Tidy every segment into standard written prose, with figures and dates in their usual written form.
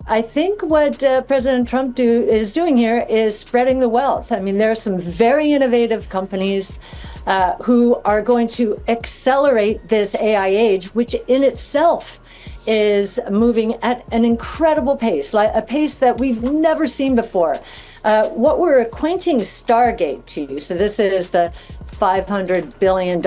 I think what President Trump is doing here is spreading the wealth. I mean, there are some very innovative companies who are going to accelerate this AI age, which in itself is moving at an incredible pace, like a pace that we've never seen before. What we're acquainting Stargate to, so this is the $500 billion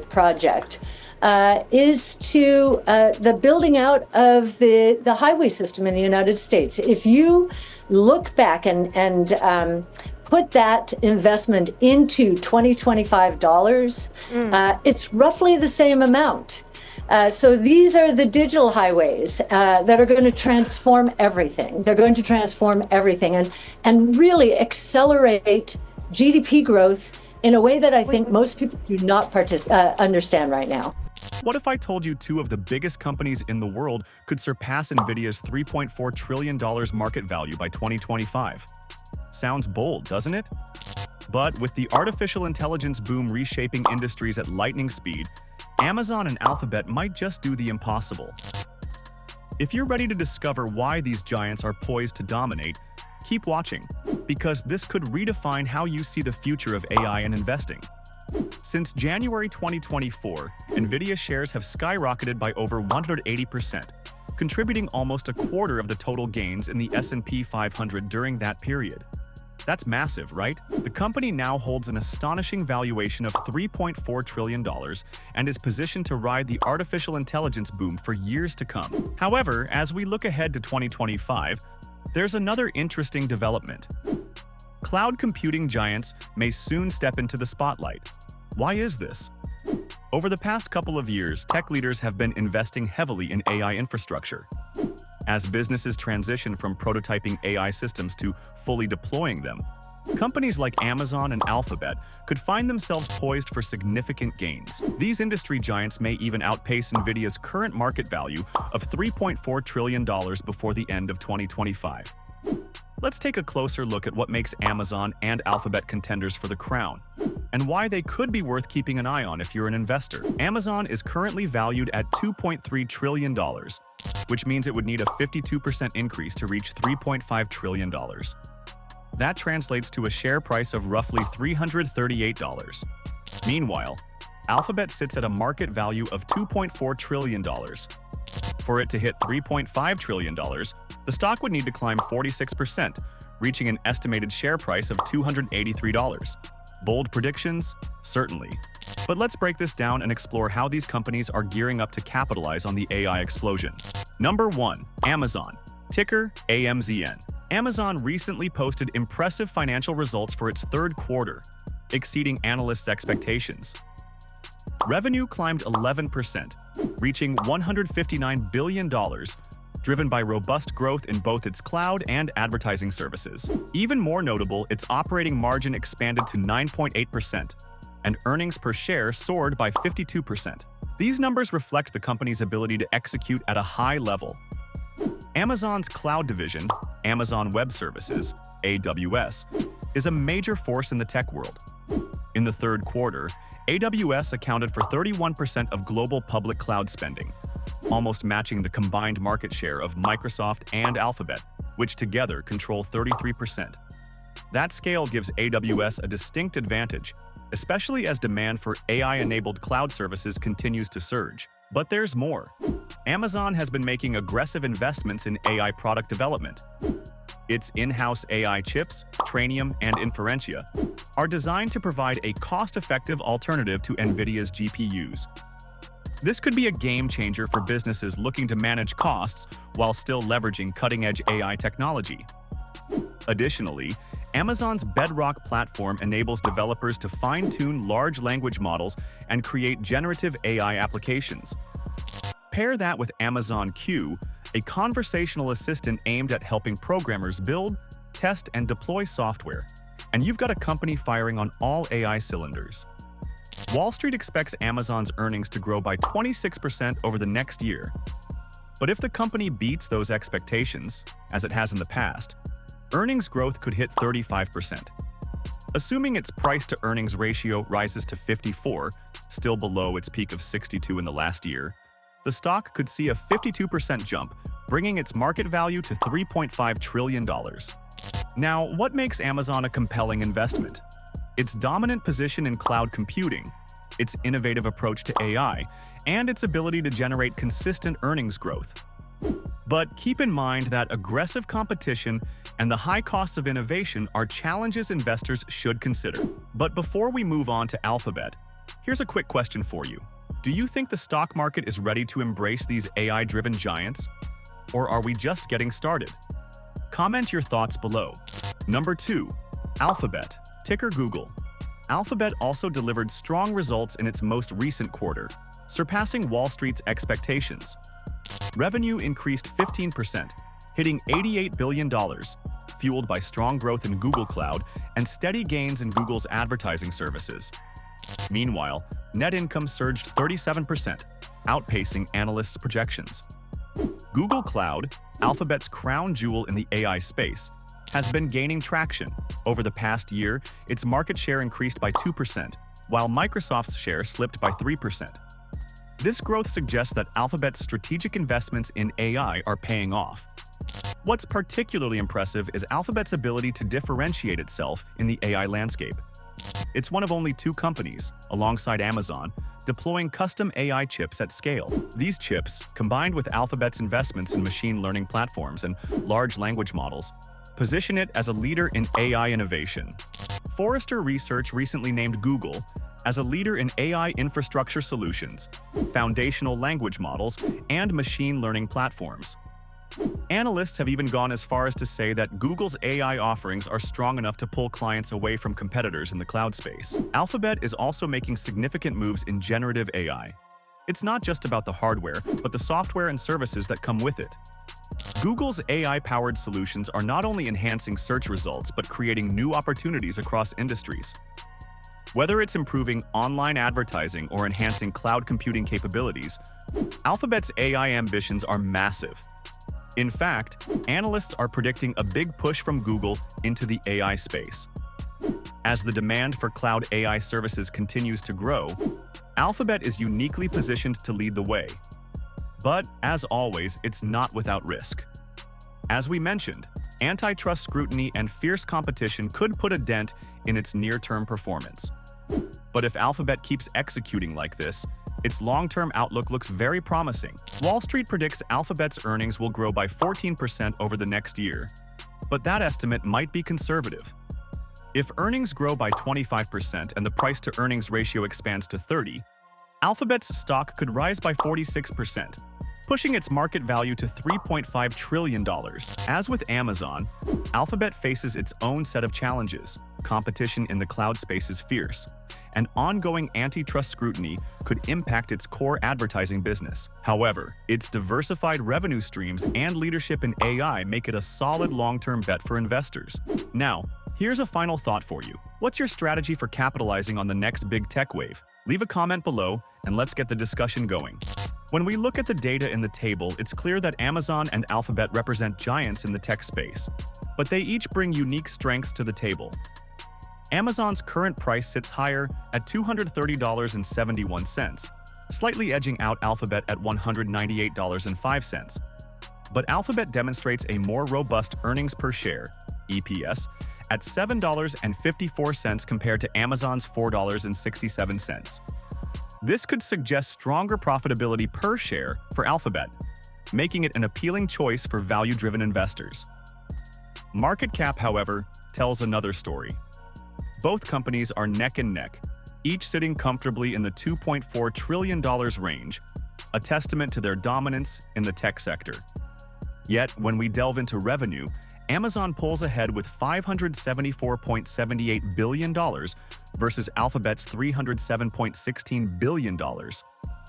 project, is to the building out of the highway system in the United States. If you look back and put that investment into 2025 dollars, it's roughly the same amount. So these are the digital highways that are going to transform everything. They're going to transform everything and really accelerate GDP growth in a way that I think most people do not understand right now. What if I told you two of the biggest companies in the world could surpass Nvidia's $3.4 trillion market value by 2025? Sounds bold, doesn't it? But with the artificial intelligence boom reshaping industries at lightning speed, Amazon and Alphabet might just do the impossible. If you're ready to discover why these giants are poised to dominate, keep watching, because this could redefine how you see the future of AI and investing. Since January 2024, Nvidia shares have skyrocketed by over 180%, contributing almost a quarter of the total gains in the S&P 500 during that period. That's massive, right? The company now holds an astonishing valuation of $3.4 trillion and is positioned to ride the artificial intelligence boom for years to come. However, as we look ahead to 2025, there's another interesting development. Cloud computing giants may soon step into the spotlight. Why is this? Over the past couple of years, tech leaders have been investing heavily in AI infrastructure. As businesses transition from prototyping AI systems to fully deploying them, companies like Amazon and Alphabet could find themselves poised for significant gains. These industry giants may even outpace Nvidia's current market value of $3.4 trillion before the end of 2025. Let's take a closer look at what makes Amazon and Alphabet contenders for the crown, and why they could be worth keeping an eye on if you're an investor. Amazon is currently valued at $2.3 trillion, which means it would need a 52% increase to reach $3.5 trillion. That translates to a share price of roughly $338. Meanwhile, Alphabet sits at a market value of $2.4 trillion. For it to hit $3.5 trillion, the stock would need to climb 46%, reaching an estimated share price of $283. Bold predictions? Certainly. But let's break this down and explore how these companies are gearing up to capitalize on the AI explosion. Number 1. Amazon. Ticker AMZN. Amazon recently posted impressive financial results for its third quarter, exceeding analysts' expectations. Revenue climbed 11%, reaching $159 billion, driven by robust growth in both its cloud and advertising services. Even more notable, its operating margin expanded to 9.8%, and earnings per share soared by 52%. These numbers reflect the company's ability to execute at a high level. Amazon's cloud division, Amazon Web Services, AWS, is a major force in the tech world. In the third quarter, AWS accounted for 31% of global public cloud spending, almost matching the combined market share of Microsoft and Alphabet, which together control 33%. That scale gives AWS a distinct advantage, especially as demand for AI-enabled cloud services continues to surge. But there's more. Amazon has been making aggressive investments in AI product development. Its in-house AI chips, Trainium and Inferentia, are designed to provide a cost-effective alternative to Nvidia's GPUs. This could be a game-changer for businesses looking to manage costs while still leveraging cutting-edge AI technology. Additionally, Amazon's Bedrock platform enables developers to fine-tune large language models and create generative AI applications. Pair that with Amazon Q, a conversational assistant aimed at helping programmers build, test, and deploy software, and you've got a company firing on all AI cylinders. Wall Street expects Amazon's earnings to grow by 26% over the next year. But if the company beats those expectations, as it has in the past, earnings growth could hit 35%. Assuming its price-to-earnings ratio rises to 54, still below its peak of 62 in the last year, the stock could see a 52% jump, bringing its market value to $3.5 trillion. Now, what makes Amazon a compelling investment? Its dominant position in cloud computing, its innovative approach to AI, and its ability to generate consistent earnings growth. But keep in mind that aggressive competition and the high costs of innovation are challenges investors should consider. But before we move on to Alphabet, here's a quick question for you. Do you think the stock market is ready to embrace these AI-driven giants? Or are we just getting started? Comment your thoughts below. Number 2. Alphabet, ticker Google. Alphabet also delivered strong results in its most recent quarter, surpassing Wall Street's expectations. Revenue increased 15%, hitting $88 billion, fueled by strong growth in Google Cloud and steady gains in Google's advertising services. Meanwhile, net income surged 37%, outpacing analysts' projections. Google Cloud, Alphabet's crown jewel in the AI space, has been gaining traction. Over the past year, its market share increased by 2%, while Microsoft's share slipped by 3%. This growth suggests that Alphabet's strategic investments in AI are paying off. What's particularly impressive is Alphabet's ability to differentiate itself in the AI landscape. It's one of only 2 companies, alongside Amazon, deploying custom AI chips at scale. These chips, combined with Alphabet's investments in machine learning platforms and large language models, position it as a leader in AI innovation. Forrester Research recently named Google as a leader in AI infrastructure solutions, foundational language models, and machine learning platforms. Analysts have even gone as far as to say that Google's AI offerings are strong enough to pull clients away from competitors in the cloud space. Alphabet is also making significant moves in generative AI. It's not just about the hardware, but the software and services that come with it. Google's AI-powered solutions are not only enhancing search results, but creating new opportunities across industries. Whether it's improving online advertising or enhancing cloud computing capabilities, Alphabet's AI ambitions are massive. In fact, analysts are predicting a big push from Google into the AI space. As the demand for cloud AI services continues to grow, Alphabet is uniquely positioned to lead the way. But, as always, it's not without risk. As we mentioned, antitrust scrutiny and fierce competition could put a dent in its near-term performance. But if Alphabet keeps executing like this, its long-term outlook looks very promising. Wall Street predicts Alphabet's earnings will grow by 14% over the next year, but that estimate might be conservative. If earnings grow by 25% and the price-to-earnings ratio expands to 30, Alphabet's stock could rise by 46%, pushing its market value to $3.5 trillion. As with Amazon, Alphabet faces its own set of challenges. Competition in the cloud space is fierce, and ongoing antitrust scrutiny could impact its core advertising business. However, its diversified revenue streams and leadership in AI make it a solid long-term bet for investors. Now, here's a final thought for you. What's your strategy for capitalizing on the next big tech wave? Leave a comment below, and let's get the discussion going. When we look at the data in the table, it's clear that Amazon and Alphabet represent giants in the tech space, but they each bring unique strengths to the table. Amazon's current price sits higher at $230.71, slightly edging out Alphabet at $198.05. But Alphabet demonstrates a more robust earnings per share, EPS, at $7.54 compared to Amazon's $4.67. This could suggest stronger profitability per share for Alphabet, making it an appealing choice for value-driven investors. Market cap, however, tells another story. Both companies are neck and neck, each sitting comfortably in the $2.4 trillion range, a testament to their dominance in the tech sector. Yet, when we delve into revenue, Amazon pulls ahead with $574.78 billion versus Alphabet's $307.16 billion,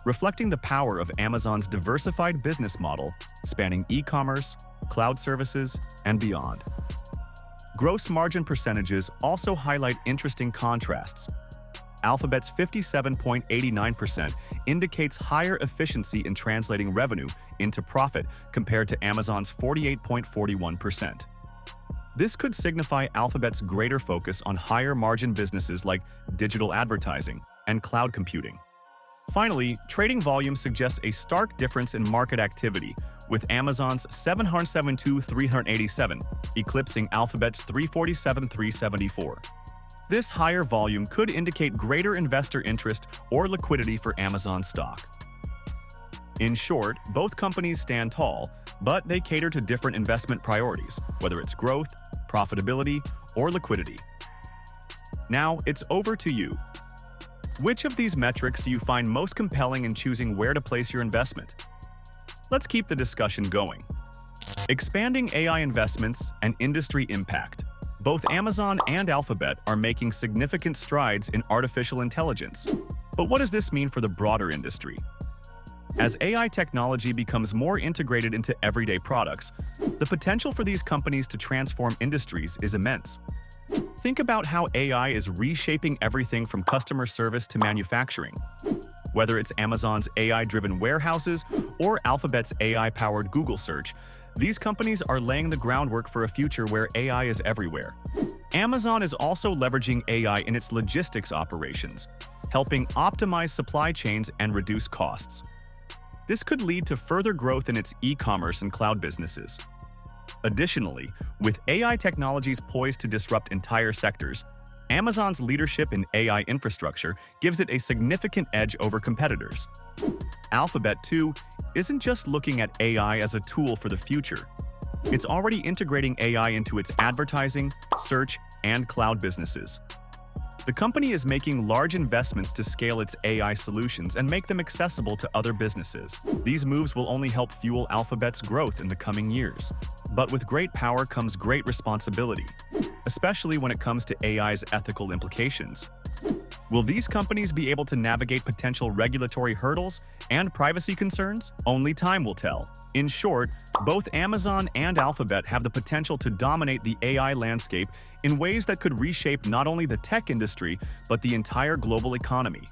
reflecting the power of Amazon's diversified business model spanning e-commerce, cloud services, and beyond. Gross margin percentages also highlight interesting contrasts. Alphabet's 57.89% indicates higher efficiency in translating revenue into profit compared to Amazon's 48.41%. This could signify Alphabet's greater focus on higher-margin businesses like digital advertising and cloud computing. Finally, trading volume suggests a stark difference in market activity, with Amazon's 772,387 eclipsing Alphabet's 347,374. This higher volume could indicate greater investor interest or liquidity for Amazon stock. In short, both companies stand tall, but they cater to different investment priorities, whether it's growth, profitability, or liquidity. Now, it's over to you. Which of these metrics do you find most compelling in choosing where to place your investment? Let's keep the discussion going. Expanding AI investments and industry impact. Both Amazon and Alphabet are making significant strides in artificial intelligence. But what does this mean for the broader industry? As AI technology becomes more integrated into everyday products, the potential for these companies to transform industries is immense. Think about how AI is reshaping everything from customer service to manufacturing. Whether it's Amazon's AI-driven warehouses or Alphabet's AI-powered Google search, these companies are laying the groundwork for a future where AI is everywhere. Amazon is also leveraging AI in its logistics operations, helping optimize supply chains and reduce costs. This could lead to further growth in its e-commerce and cloud businesses. Additionally, with AI technologies poised to disrupt entire sectors, Amazon's leadership in AI infrastructure gives it a significant edge over competitors. Alphabet, too, isn't just looking at AI as a tool for the future. It's already integrating AI into its advertising, search, and cloud businesses. The company is making large investments to scale its AI solutions and make them accessible to other businesses. These moves will only help fuel Alphabet's growth in the coming years. But with great power comes great responsibility, especially when it comes to AI's ethical implications. Will these companies be able to navigate potential regulatory hurdles and privacy concerns? Only time will tell. In short, both Amazon and Alphabet have the potential to dominate the AI landscape in ways that could reshape not only the tech industry, but the entire global economy.